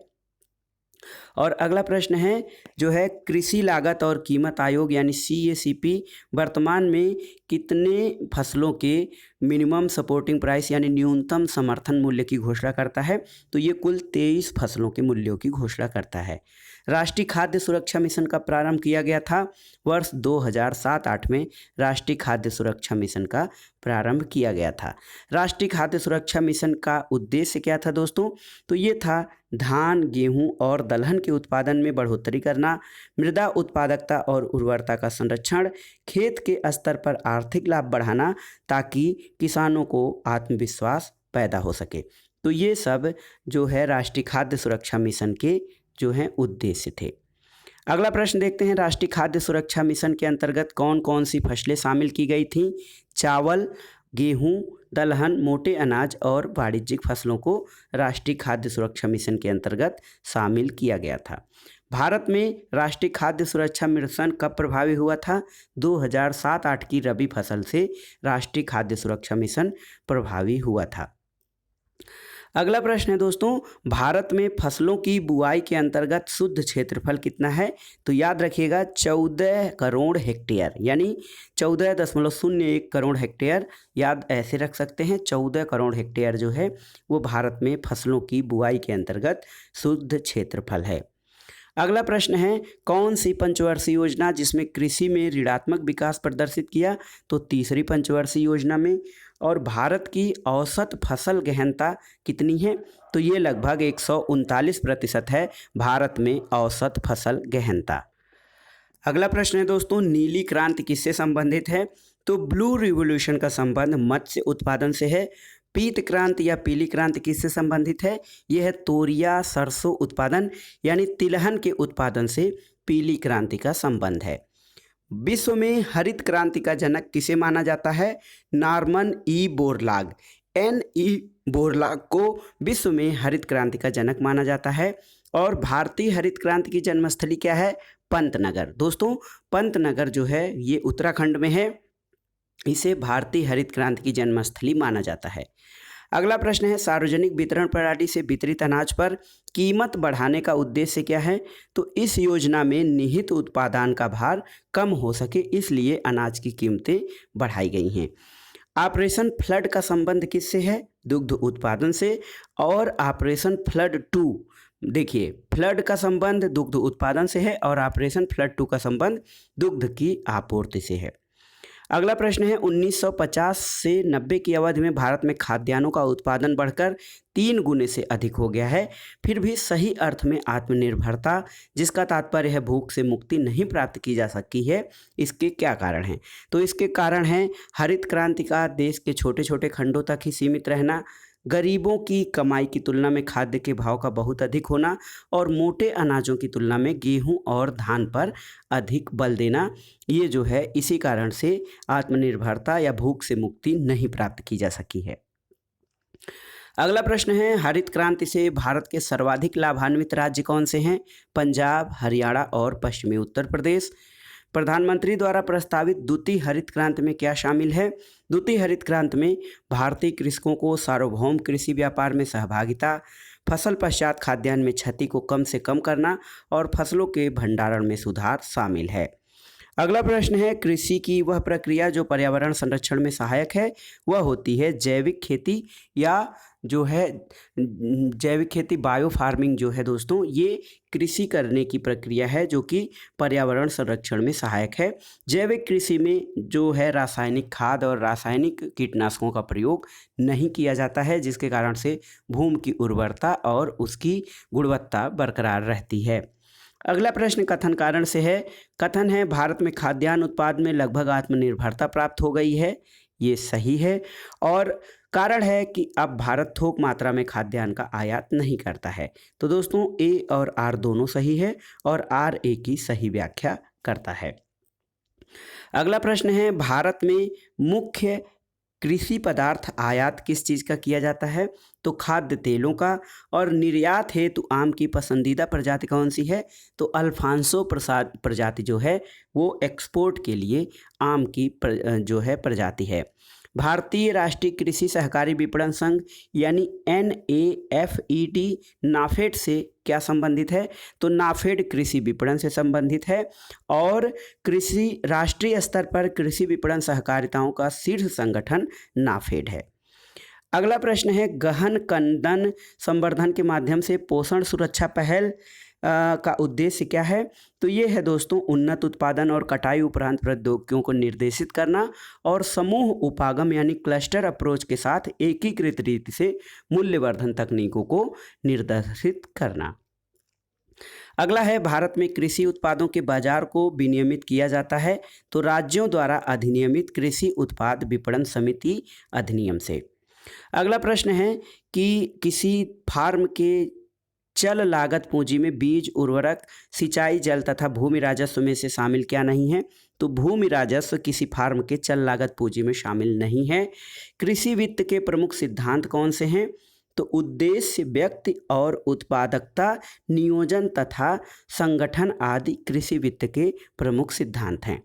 और अगला प्रश्न है जो है कृषि लागत और कीमत आयोग यानी CACP वर्तमान में कितने फसलों के मिनिमम सपोर्टिंग प्राइस यानी न्यूनतम समर्थन मूल्य की घोषणा करता है? तो ये कुल 23 फसलों के मूल्यों की घोषणा करता है। राष्ट्रीय खाद्य सुरक्षा मिशन का प्रारंभ किया गया था वर्ष 2007-8 में। राष्ट्रीय खाद्य सुरक्षा मिशन का प्रारंभ किया गया था। राष्ट्रीय खाद्य सुरक्षा मिशन का उद्देश्य क्या था दोस्तों? तो ये था धान, गेहूं और दलहन के उत्पादन में बढ़ोतरी करना, मृदा उत्पादकता और उर्वरता का संरक्षण, खेत के स्तर पर आर्थिक लाभ बढ़ाना ताकि किसानों को आत्मविश्वास पैदा हो सके। तो ये सब जो है राष्ट्रीय खाद्य सुरक्षा मिशन के जो हैं उद्देश्य थे। अगला प्रश्न देखते हैं, राष्ट्रीय खाद्य सुरक्षा मिशन के अंतर्गत कौन कौन सी फसलें शामिल की गई थीं? चावल, गेहूं, दलहन, मोटे अनाज और वाणिज्यिक फसलों को राष्ट्रीय खाद्य सुरक्षा मिशन के अंतर्गत शामिल किया गया था। भारत में राष्ट्रीय खाद्य सुरक्षा मिशन कब प्रभावी हुआ था? 2007-8 की रबी फसल से राष्ट्रीय खाद्य सुरक्षा मिशन प्रभावी हुआ था। अगला प्रश्न है दोस्तों, भारत में फसलों की बुआई के अंतर्गत शुद्ध क्षेत्रफल कितना है? तो याद रखिएगा 14 करोड़ हेक्टेयर यानी 14.01 करोड़ हेक्टेयर। याद ऐसे रख सकते हैं, 14 करोड़ हेक्टेयर जो है वो भारत में फसलों की बुआई के अंतर्गत शुद्ध क्षेत्रफल है। अगला प्रश्न है, कौन सी पंचवर्षीय योजना जिसमें कृषि में ऋणात्मक विकास प्रदर्शित किया? तो तीसरी पंचवर्षीय योजना में। और भारत की औसत फसल गहनता कितनी है? तो ये लगभग 139% है भारत में औसत फसल गहनता। अगला प्रश्न है दोस्तों, नीली क्रांति किससे संबंधित है? तो ब्लू रिवॉल्यूशन का संबंध मत्स्य उत्पादन से है। पीत क्रांति या पीली क्रांति किससे संबंधित है? यह है तोरिया सरसों उत्पादन यानी तिलहन के उत्पादन से पीली क्रांति का संबंध है। विश्व में हरित क्रांति का जनक किसे माना जाता है? Norman E Borlaug. NE Borlaug को विश्व में हरित क्रांति का जनक माना जाता है। और भारतीय हरित क्रांति की जन्मस्थली क्या है? पंतनगर। दोस्तों पंतनगर जो है ये उत्तराखंड में है, इसे भारतीय हरित क्रांति की जन्मस्थली माना जाता है। अगला प्रश्न है, सार्वजनिक वितरण प्रणाली से वितरित अनाज पर कीमत बढ़ाने का उद्देश्य क्या है? तो इस योजना में निहित उत्पादन का भार कम हो सके इसलिए अनाज की कीमतें बढ़ाई गई हैं। ऑपरेशन फ्लड का संबंध किससे है? दुग्ध उत्पादन से। और ऑपरेशन फ्लड 2, देखिए फ्लड का संबंध दुग्ध उत्पादन से है और ऑपरेशन फ्लड 2 का संबंध दुग्ध की आपूर्ति से है। अगला प्रश्न है, 1950 से 90 की अवधि में भारत में खाद्यान्नों का उत्पादन बढ़कर 3 गुने से अधिक हो गया है, फिर भी सही अर्थ में आत्मनिर्भरता जिसका तात्पर्य है भूख से मुक्ति नहीं प्राप्त की जा सकी है। इसके क्या कारण हैं? तो इसके कारण हैं हरित क्रांति का देश के छोटे छोटे खंडों तक ही सीमित रहना, गरीबों की कमाई की तुलना में खाद्य के भाव का बहुत अधिक होना और मोटे अनाजों की तुलना में गेहूं और धान पर अधिक बल देना। ये जो है इसी कारण से आत्मनिर्भरता या भूख से मुक्ति नहीं प्राप्त की जा सकी है। अगला प्रश्न है, हरित क्रांति से भारत के सर्वाधिक लाभान्वित राज्य कौन से हैं? पंजाब, हरियाणा और पश्चिमी उत्तर प्रदेश। प्रधानमंत्री द्वारा प्रस्तावित द्वितीय हरित क्रांति में क्या शामिल है? द्वितीय हरित क्रांति में भारतीय कृषकों को सार्वभौम कृषि व्यापार में सहभागिता, फसल पश्चात खाद्यान्न में क्षति को कम से कम करना और फसलों के भंडारण में सुधार शामिल है। अगला प्रश्न है, कृषि की वह प्रक्रिया जो पर्यावरण संरक्षण में सहायक है वह होती है जैविक खेती या जो है जैविक खेती बायो फार्मिंग जो है दोस्तों ये कृषि करने की प्रक्रिया है जो कि पर्यावरण संरक्षण में सहायक है। जैविक कृषि में जो है रासायनिक खाद और रासायनिक कीटनाशकों का प्रयोग नहीं किया जाता है जिसके कारण से भूमि की उर्वरता और उसकी गुणवत्ता बरकरार रहती है। अगला प्रश्न कथन कारण से है। कथन है भारत में खाद्यान्न उत्पाद में लगभग आत्मनिर्भरता प्राप्त हो गई है, ये सही है। और कारण है कि अब भारत थोक मात्रा में खाद्यान्न का आयात नहीं करता है। तो दोस्तों ए और आर दोनों सही है और आर ए की सही व्याख्या करता है। अगला प्रश्न है भारत में मुख्य कृषि पदार्थ आयात किस चीज़ का किया जाता है? तो खाद्य तेलों का। और निर्यात हेतु आम की पसंदीदा प्रजाति कौन सी है? तो अल्फांसो प्रजाति जो है वो एक्सपोर्ट के लिए आम की जो है प्रजाति है। भारतीय राष्ट्रीय कृषि सहकारी विपणन संघ यानी NAFED नाफेड से क्या संबंधित है? तो नाफेड कृषि विपणन से संबंधित है और कृषि राष्ट्रीय स्तर पर कृषि विपणन सहकारिताओं का शीर्ष संगठन नाफेड है। अगला प्रश्न है, गहन कन्दन संवर्धन के माध्यम से पोषण सुरक्षा पहल का उद्देश्य क्या है? तो ये है दोस्तों उन्नत उत्पादन और कटाई उपरांत प्रौद्योगिकियों को निर्देशित करना और समूह उपागम यानी क्लस्टर अप्रोच के साथ एकीकृत रीति से मूल्यवर्धन तकनीकों को निर्देशित करना। अगला है, भारत में कृषि उत्पादों के बाजार को विनियमित किया जाता है तो राज्यों द्वारा अधिनियमित कृषि उत्पाद विपणन समिति अधिनियम से। अगला प्रश्न है कि किसी फार्म के चल लागत पूंजी में बीज, उर्वरक, सिंचाई, जल तथा भूमि राजस्व में से शामिल क्या नहीं है? तो भूमि राजस्व किसी फार्म के चल लागत पूंजी में शामिल नहीं है। कृषि वित्त के प्रमुख सिद्धांत कौन से हैं? तो उद्देश्य, व्यक्ति और उत्पादकता, नियोजन तथा संगठन आदि कृषि वित्त के प्रमुख सिद्धांत हैं।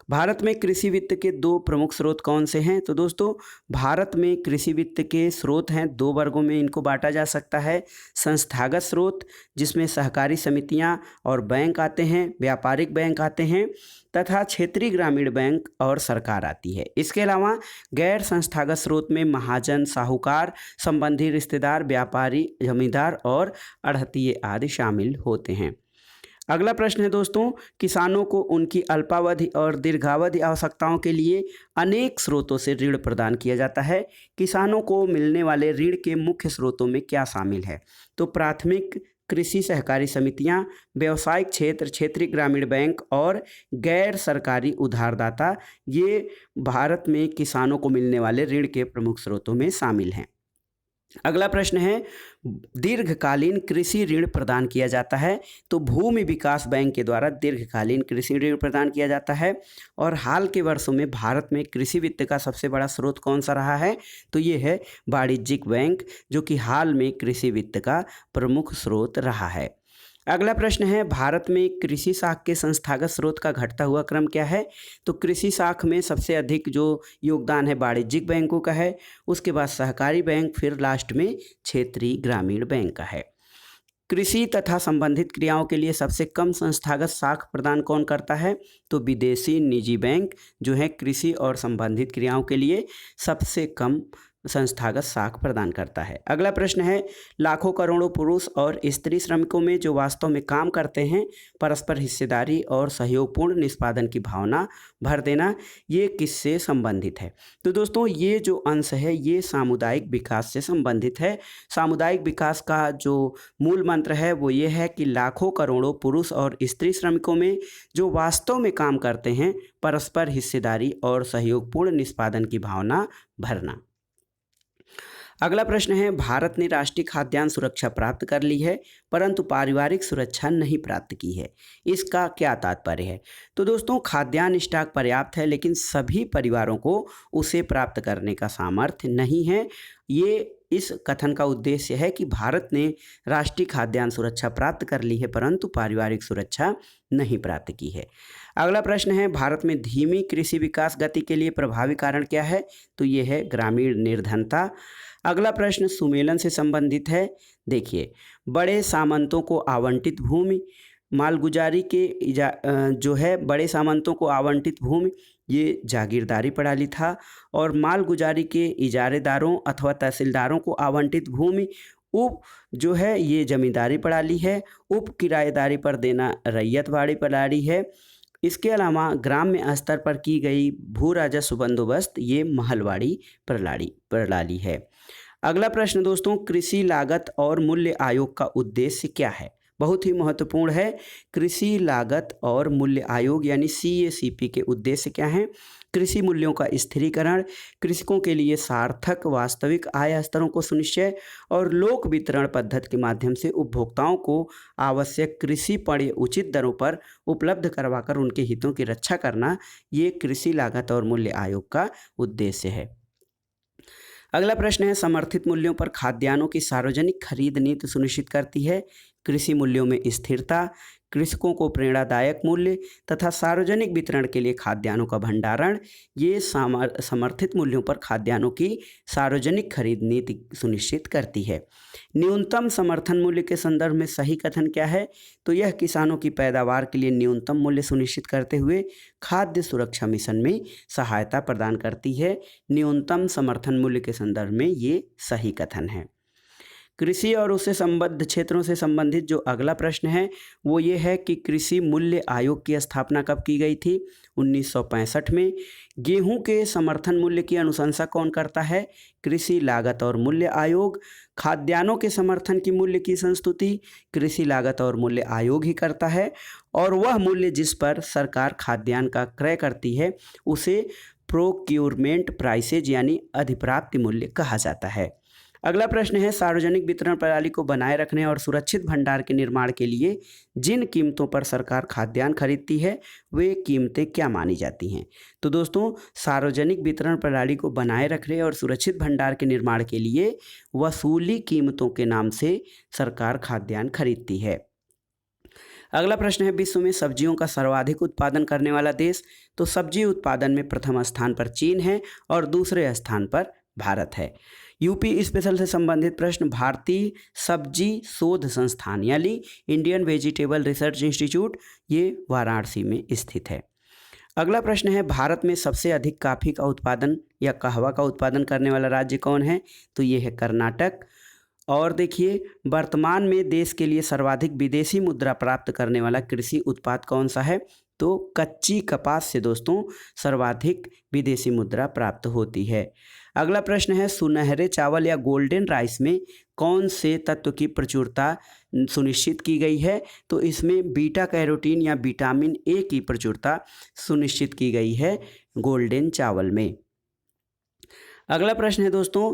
भारत में कृषि वित्त के दो प्रमुख स्रोत कौन से हैं? तो दोस्तों भारत में कृषि वित्त के स्रोत हैं, दो वर्गों में इनको बांटा जा सकता है। संस्थागत स्रोत जिसमें सहकारी समितियां और बैंक आते हैं, व्यापारिक बैंक आते हैं तथा क्षेत्रीय ग्रामीण बैंक और सरकार आती है। इसके अलावा गैर संस्थागत स्रोत में महाजन, साहूकार, संबंधी रिश्तेदार, व्यापारी, जमींदार और अड़हतिये आदि शामिल होते हैं। अगला प्रश्न है दोस्तों, किसानों को उनकी अल्पावधि और दीर्घावधि आवश्यकताओं के लिए अनेक स्रोतों से ऋण प्रदान किया जाता है। किसानों को मिलने वाले ऋण के मुख्य स्रोतों में क्या शामिल है? तो प्राथमिक कृषि सहकारी समितियां, व्यावसायिक क्षेत्र, क्षेत्रीय ग्रामीण बैंक और गैर सरकारी उधारदाता, ये भारत में किसानों को मिलने वाले ऋण के प्रमुख स्रोतों में शामिल हैं। अगला प्रश्न है, दीर्घकालीन कृषि ऋण प्रदान किया जाता है तो भूमि विकास बैंक के द्वारा दीर्घकालीन कृषि ऋण प्रदान किया जाता है। और हाल के वर्षों में भारत में कृषि वित्त का सबसे बड़ा स्रोत कौन सा रहा है? तो ये है वाणिज्यिक बैंक, जो कि हाल में कृषि वित्त का प्रमुख स्रोत रहा है। अगला प्रश्न है, भारत में कृषि साख के संस्थागत स्रोत का घटता हुआ क्रम क्या है? तो कृषि साख में सबसे अधिक जो योगदान है वाणिज्यिक बैंकों का है, उसके बाद सहकारी बैंक, फिर लास्ट में क्षेत्रीय ग्रामीण बैंक का है। कृषि तथा संबंधित क्रियाओं के लिए सबसे कम संस्थागत साख प्रदान कौन करता है? तो विदेशी निजी बैंक जो है कृषि और संबंधित क्रियाओं के लिए सबसे कम संस्थागत साख प्रदान करता है। अगला प्रश्न है, लाखों करोड़ों पुरुष और स्त्री श्रमिकों में जो वास्तव में काम करते हैं, परस्पर हिस्सेदारी और सहयोगपूर्ण निष्पादन की भावना भर देना, ये किससे संबंधित है? तो दोस्तों ये जो अंश है ये सामुदायिक विकास से संबंधित है। सामुदायिक विकास का जो मूल मंत्र है वो ये है कि लाखों करोड़ों पुरुष और स्त्री श्रमिकों में जो वास्तव में काम करते हैं, परस्पर हिस्सेदारी और सहयोगपूर्ण निष्पादन की भावना भरना। अगला प्रश्न है, भारत ने राष्ट्रीय खाद्यान्न सुरक्षा प्राप्त कर ली है परंतु पारिवारिक सुरक्षा नहीं प्राप्त की है, इसका क्या तात्पर्य है? तो दोस्तों खाद्यान्न स्टॉक पर्याप्त है लेकिन सभी परिवारों को उसे प्राप्त करने का सामर्थ्य नहीं है। ये इस कथन का उद्देश्य है कि भारत ने राष्ट्रीय खाद्यान्न सुरक्षा प्राप्त कर ली है परंतु पारिवारिक सुरक्षा नहीं प्राप्त की है। अगला प्रश्न है, भारत में धीमी कृषि विकास गति के लिए प्रभावी कारण क्या है? तो ये है ग्रामीण निर्धनता। अगला प्रश्न सुमेलन से संबंधित है। देखिए, बड़े सामंतों को आवंटित भूमि, मालगुजारी के जो है बड़े सामंतों को आवंटित भूमि ये जागीरदारी प्रणाली था और मालगुजारी के इजारेदारों अथवा तहसीलदारों को आवंटित भूमि उप जो है ये जमींदारी प्रणाली है। उप किराएदारी पर देना रैयतवाड़ी प्रणाली है। इसके अलावा ग्राम्य स्तर पर की गई भू राजस्व बंदोबस्त ये महलवाड़ी प्रणाली है। अगला प्रश्न दोस्तों, कृषि लागत और मूल्य आयोग का उद्देश्य क्या है? बहुत ही महत्वपूर्ण है। कृषि लागत और मूल्य आयोग यानी CACP के उद्देश्य क्या हैं? कृषि मूल्यों का स्थिरीकरण, कृषकों के लिए सार्थक वास्तविक आय स्तरों को सुनिश्चय और लोक वितरण पद्धति के माध्यम से उपभोक्ताओं को आवश्यक कृषि पण्य उचित दरों पर उपलब्ध करवाकर उनके हितों की रक्षा करना, ये कृषि लागत और मूल्य आयोग का उद्देश्य है। अगला प्रश्न है, समर्थित मूल्यों पर खाद्यान्नों की सार्वजनिक खरीद नीति सुनिश्चित करती है कृषि मूल्यों में स्थिरता, कृषकों को प्रेरणादायक मूल्य तथा सार्वजनिक वितरण के लिए खाद्यान्नों का भंडारण। ये समर्थित मूल्यों पर खाद्यान्नों की सार्वजनिक खरीद नीति सुनिश्चित करती है। न्यूनतम समर्थन मूल्य के संदर्भ में सही कथन क्या है? तो यह किसानों की पैदावार के लिए न्यूनतम मूल्य सुनिश्चित करते हुए खाद्य सुरक्षा मिशन में सहायता प्रदान करती है। न्यूनतम समर्थन मूल्य के संदर्भ में ये सही कथन है। कृषि और उससे संबद्ध क्षेत्रों से संबंधित जो अगला प्रश्न है वो ये है कि कृषि मूल्य आयोग की स्थापना कब की गई थी? 1965 में। गेहूं के समर्थन मूल्य की अनुशंसा कौन करता है? कृषि लागत और मूल्य आयोग। खाद्यान्नों के समर्थन की मूल्य की संस्तुति कृषि लागत और मूल्य आयोग ही करता है, और वह मूल्य जिस पर सरकार खाद्यान्न का क्रय करती है उसे प्रोक्यूरमेंट प्राइसेज यानी अधिप्राप्ति मूल्य कहा जाता है। अगला प्रश्न है, सार्वजनिक वितरण प्रणाली को बनाए रखने और सुरक्षित भंडार के निर्माण के लिए जिन कीमतों पर सरकार खाद्यान्न खरीदती है वे कीमतें क्या मानी जाती हैं? तो दोस्तों, सार्वजनिक वितरण प्रणाली को बनाए रखने और सुरक्षित भंडार के निर्माण के लिए वसूली कीमतों के नाम से सरकार खाद्यान्न खरीदती है। अगला प्रश्न है, विश्व में सब्जियों का सर्वाधिक उत्पादन करने वाला देश? तो सब्जी उत्पादन में प्रथम स्थान पर चीन है और दूसरे स्थान पर भारत है। यूपी स्पेशल से संबंधित प्रश्न, भारतीय सब्जी शोध संस्थान यानी इंडियन वेजिटेबल रिसर्च इंस्टीट्यूट, ये वाराणसी में स्थित है। अगला प्रश्न है, भारत में सबसे अधिक कॉफ़ी का उत्पादन या कहवा का उत्पादन करने वाला राज्य कौन है? तो ये है कर्नाटक। और देखिए, वर्तमान में देश के लिए सर्वाधिक विदेशी मुद्रा प्राप्त करने वाला कृषि उत्पाद कौन सा है? तो कच्ची कपास से दोस्तों सर्वाधिक विदेशी मुद्रा प्राप्त होती है। अगला प्रश्न है, सुनहरे चावल या गोल्डन राइस में कौन से तत्व की प्रचुरता सुनिश्चित की गई है? तो इसमें बीटा कैरोटीन या विटामिन ए की प्रचुरता सुनिश्चित की गई है गोल्डन चावल में। अगला प्रश्न है दोस्तों,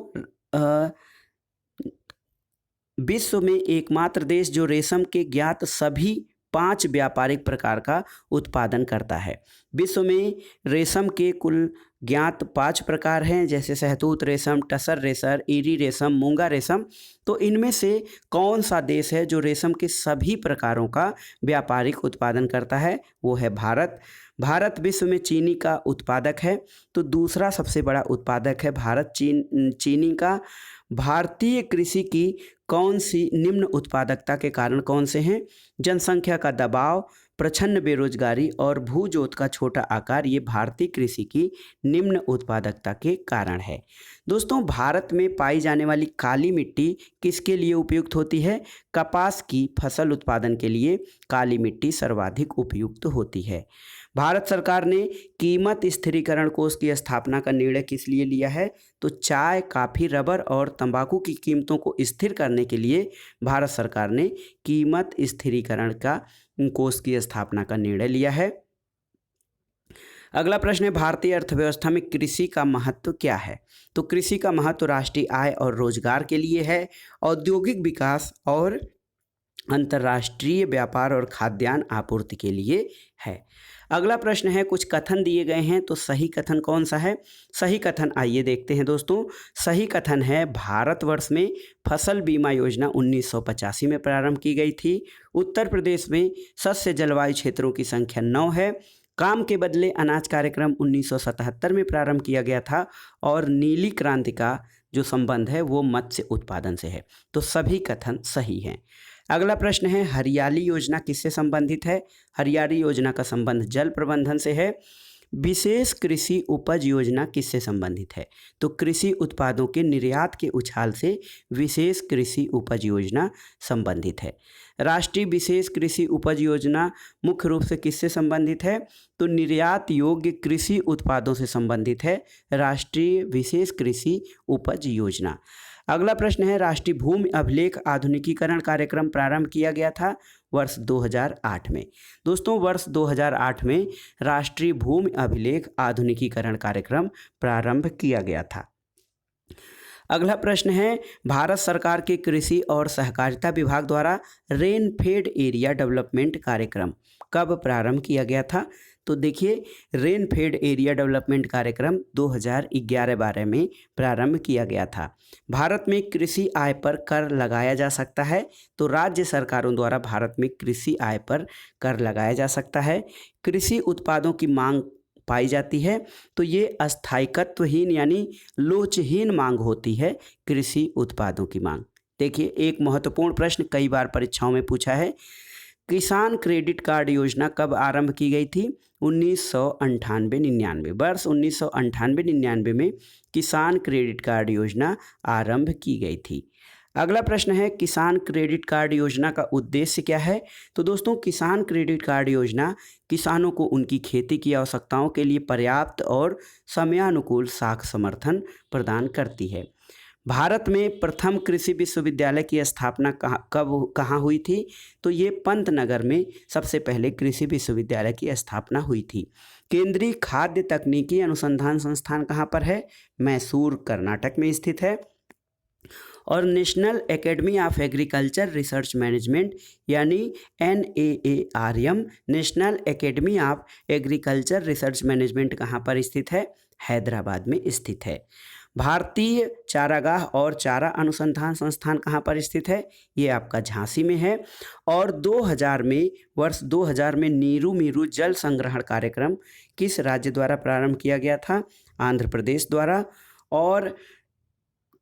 विश्व में एकमात्र देश जो रेशम के ज्ञात सभी 5 व्यापारिक प्रकार का उत्पादन करता है। विश्व में रेशम के कुल ज्ञात 5 प्रकार हैं, जैसे शहतूत रेशम, टसर रेशम, ईरी रेशम, मूंगा रेशम। तो इनमें से कौन सा देश है जो रेशम के सभी प्रकारों का व्यापारिक उत्पादन करता है? वो है भारत। भारत विश्व में चीनी का उत्पादक है, तो दूसरा सबसे बड़ा उत्पादक है भारत चीनी का। भारतीय कृषि की कौन सी निम्न उत्पादकता के कारण कौन से हैं? जनसंख्या का दबाव, प्रचंड बेरोजगारी और भूजोत का छोटा आकार, ये भारतीय कृषि की निम्न उत्पादकता के कारण है। दोस्तों, भारत में पाई जाने वाली काली मिट्टी किसके लिए उपयुक्त होती है? कपास की फसल उत्पादन के लिए काली मिट्टी सर्वाधिक उपयुक्त होती है। भारत सरकार ने कीमत स्थिरीकरण कोष की स्थापना का निर्णय किस लिए लिया है? तो चाय, कॉफ़ी, रबर और तंबाकू की कीमतों को स्थिर करने के लिए भारत सरकार ने कीमत स्थिरीकरण का कोष की स्थापना का निर्णय लिया है। अगला प्रश्न है, भारतीय अर्थव्यवस्था में कृषि का महत्व क्या है? तो कृषि का महत्व राष्ट्रीय आय और रोजगार के लिए है, औद्योगिक विकास और अंतर्राष्ट्रीय व्यापार और खाद्यान्न आपूर्ति के लिए है। अगला प्रश्न है, कुछ कथन दिए गए हैं, तो सही कथन कौन सा है? सही कथन आइए देखते हैं दोस्तों। सही कथन है, भारतवर्ष में फसल बीमा योजना 1985 में प्रारंभ की गई थी। उत्तर प्रदेश में शस्य जलवायु क्षेत्रों की संख्या 9 है। काम के बदले अनाज कार्यक्रम 1977 में प्रारंभ किया गया था, और नीली क्रांति का जो संबंध है वो मत्स्य उत्पादन से है। तो सभी कथन सही हैं। अगला प्रश्न है, हरियाली योजना किससे संबंधित है? हरियाली योजना का संबंध जल प्रबंधन से है। विशेष कृषि उपज योजना किससे संबंधित है? तो कृषि उत्पादों के निर्यात के उछाल से विशेष कृषि उपज योजना संबंधित है। राष्ट्रीय विशेष कृषि उपज योजना मुख्य रूप से किससे संबंधित है? तो निर्यात योग्य कृषि उत्पादों से संबंधित है राष्ट्रीय विशेष कृषि उपज योजना। अगला प्रश्न है, राष्ट्रीय भूमि अभिलेख आधुनिकीकरण कार्यक्रम प्रारंभ किया गया था वर्ष 2008 में। दोस्तों, वर्ष 2008 में राष्ट्रीय भूमि अभिलेख आधुनिकीकरण कार्यक्रम प्रारंभ किया गया था। अगला प्रश्न है, भारत सरकार के कृषि और सहकारिता विभाग द्वारा रेन फेड एरिया डेवलपमेंट कार्यक्रम कब प्रारंभ किया गया था? तो देखिए, रेन फेड एरिया डेवलपमेंट कार्यक्रम 2011-12 में प्रारंभ किया गया था। भारत में कृषि आय पर कर लगाया जा सकता है, तो राज्य सरकारों द्वारा भारत में कृषि आय पर कर लगाया जा सकता है। कृषि उत्पादों की मांग पाई जाती है, तो ये अस्थायित्वहीन यानी लोचहीन मांग होती है कृषि उत्पादों की मांग। देखिए, एक महत्वपूर्ण प्रश्न कई बार परीक्षाओं में पूछा है, किसान क्रेडिट कार्ड योजना कब आरंभ की गई थी? 1998-99 वर्ष 1998-99 में किसान क्रेडिट कार्ड योजना आरंभ की गई थी। अगला प्रश्न है, किसान क्रेडिट कार्ड योजना का उद्देश्य क्या है? तो दोस्तों, किसान क्रेडिट कार्ड योजना किसानों को उनकी खेती की आवश्यकताओं के लिए पर्याप्त और समयानुकूल साख समर्थन प्रदान करती है। भारत में प्रथम कृषि विश्वविद्यालय की स्थापना कहाँ हुई थी? तो ये पंतनगर में सबसे पहले कृषि विश्वविद्यालय की स्थापना हुई थी। केंद्रीय खाद्य तकनीकी अनुसंधान संस्थान कहाँ पर है? मैसूर, कर्नाटक में स्थित है। और national academy of agriculture research management यानी NAARM, national academy of agriculture research management कहाँ पर स्थित है? हैदराबाद में स्थित है। भारतीय चारागाह और चारा अनुसंधान संस्थान कहाँ पर स्थित है? ये आपका झांसी में है। और वर्ष 2000 में नीरू मीरू जल संग्रहण कार्यक्रम किस राज्य द्वारा प्रारंभ किया गया था? आंध्र प्रदेश द्वारा। और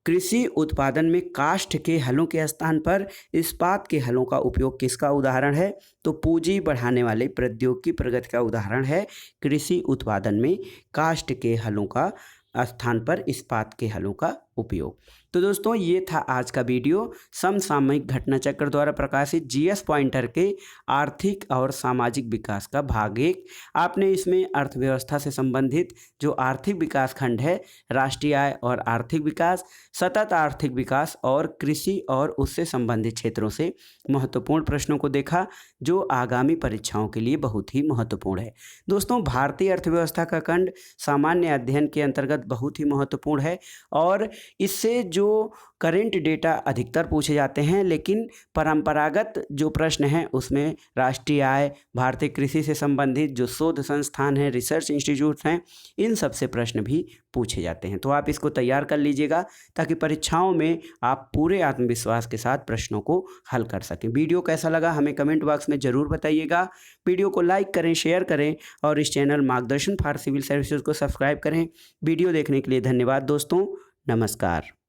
कृषि उत्पादन में काष्ठ के हलों के स्थान पर इस्पात के हलों का उपयोग किसका उदाहरण है? तो पूंजी बढ़ाने वाले प्रौद्योगिकी प्रगति का उदाहरण है कृषि उत्पादन में काष्ठ के हलों का स्थान पर इस्पात के हलों का उपयोग। तो दोस्तों, ये था आज का वीडियो समसामयिक घटना चक्र द्वारा प्रकाशित GS पॉइंटर के आर्थिक और सामाजिक विकास का भाग 1। आपने इसमें अर्थव्यवस्था से संबंधित जो आर्थिक विकास खंड है, राष्ट्रीय आय और आर्थिक विकास, सतत आर्थिक विकास और कृषि और उससे संबंधित क्षेत्रों से महत्वपूर्ण प्रश्नों को देखा, जो आगामी परीक्षाओं के लिए बहुत ही महत्वपूर्ण है। दोस्तों, भारतीय अर्थव्यवस्था का खंड सामान्य अध्ययन के अंतर्गत बहुत ही महत्वपूर्ण है और इससे जो करंट डेटा अधिकतर पूछे जाते हैं, लेकिन परंपरागत जो प्रश्न हैं उसमें राष्ट्रीय आय, भारतीय कृषि से संबंधित जो शोध संस्थान हैं, रिसर्च इंस्टीट्यूट हैं, इन सब से प्रश्न भी पूछे जाते हैं। तो आप इसको तैयार कर लीजिएगा ताकि परीक्षाओं में आप पूरे आत्मविश्वास के साथ प्रश्नों को हल कर सकें। वीडियो कैसा लगा हमें कमेंट बॉक्स में ज़रूर बताइएगा। वीडियो को लाइक करें, शेयर करें और इस चैनल मार्गदर्शन फॉर सिविल सर्विसेज को सब्सक्राइब करें। वीडियो देखने के लिए धन्यवाद दोस्तों। नमस्कार।